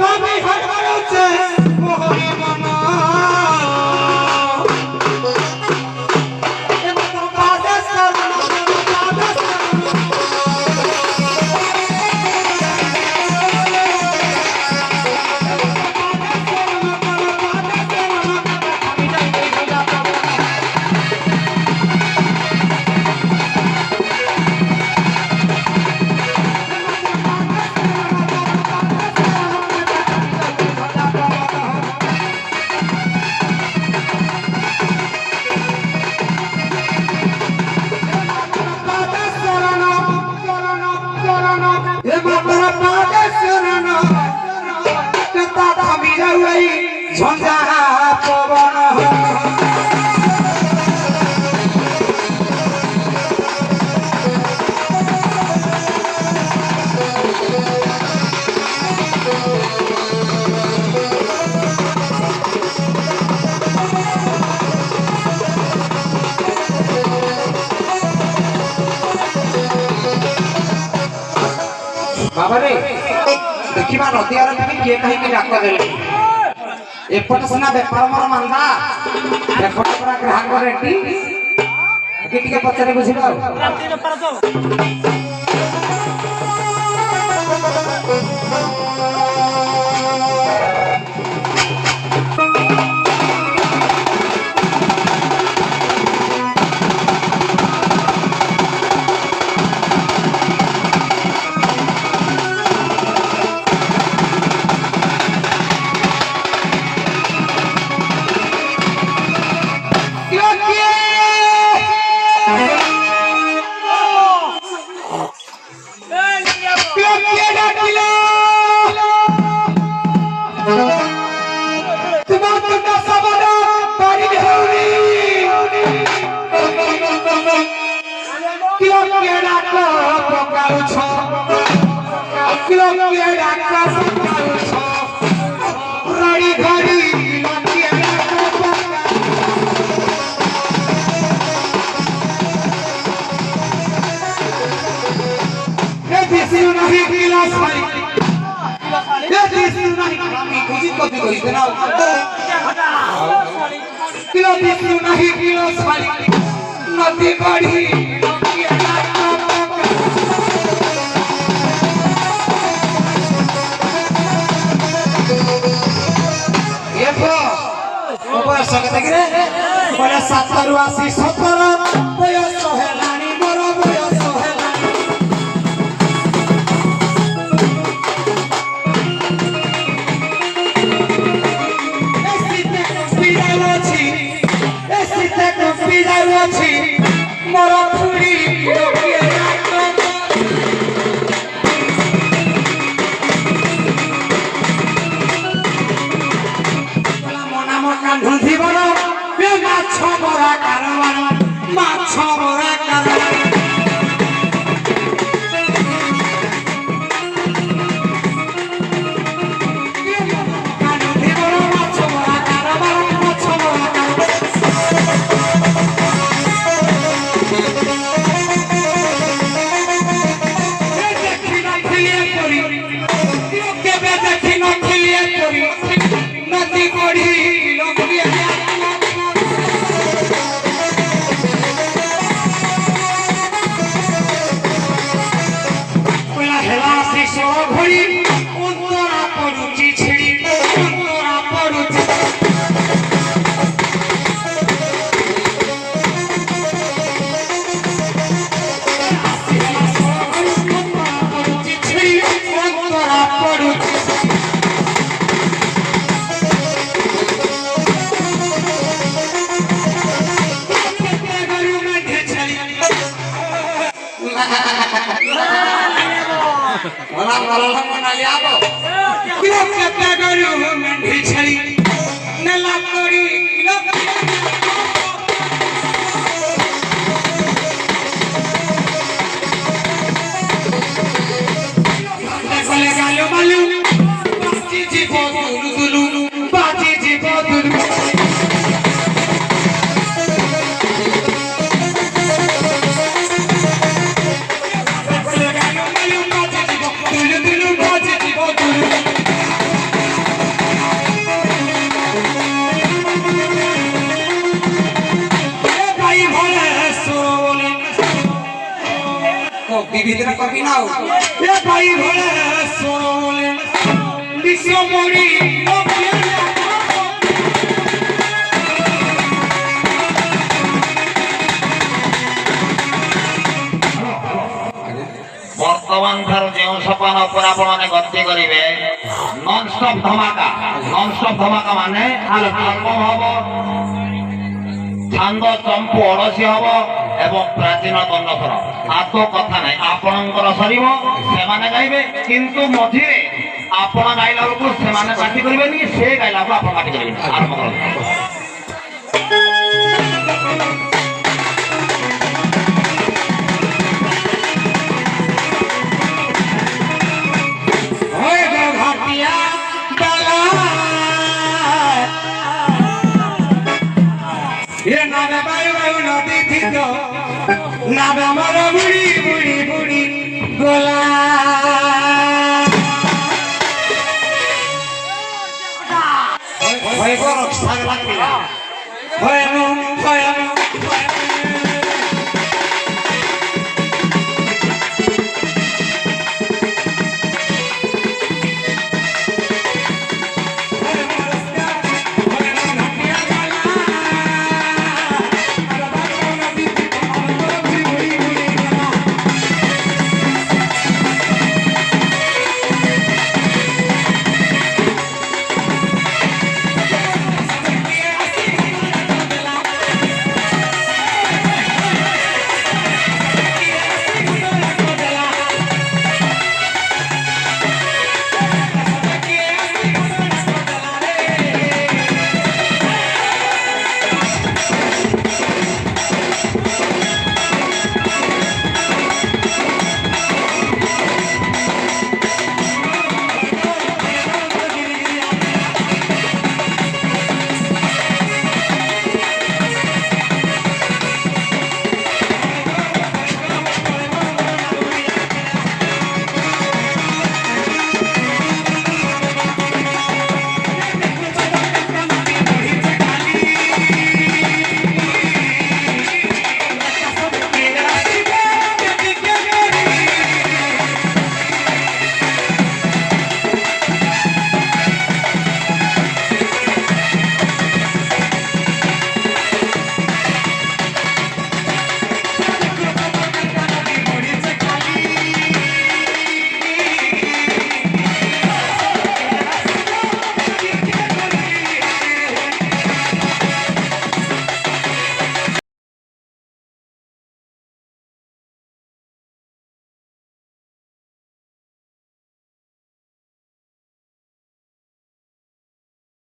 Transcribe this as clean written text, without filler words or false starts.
ভাবি হারাচ্ছে মোহরি মনা ঝঞ্ঝা পবন बाबा देखा नदी आर किए कहीं डाक देले एपट सिना बेपार मोर मांदा एपट पूरा ग्राहक रेटी टिके पचारे बुझिबा राती बेपार तो नदी बढ़ी सतरु आसी 17 बयस हेलानी मोर बयस हेलानी मोर फुरी मना मना ढूंढीबर माछ बरा कारबार माछ बरा कारबार विविध कवि ना ए भाई भले सोले विश्व मोरी वर्तमान थार जो सपन पर आपने गति करेंगे नॉन स्टॉप धमाका माने आल्बम हम छांद चंपू अड़सी हम एवं प्राचीन दंडकर आतो कथा ना आपणकर सर से गाइबे किंतु मझे आपण गाइला बेलू से पार्टी करेंगे से गाइला को आप पार्टी करेंगे आरंभ कर ये नावे बायु बायु नदी थी तो नावे मरो बुड़ी बुड़ी बुड़ी गोला होय को रक्षा लागला होय नो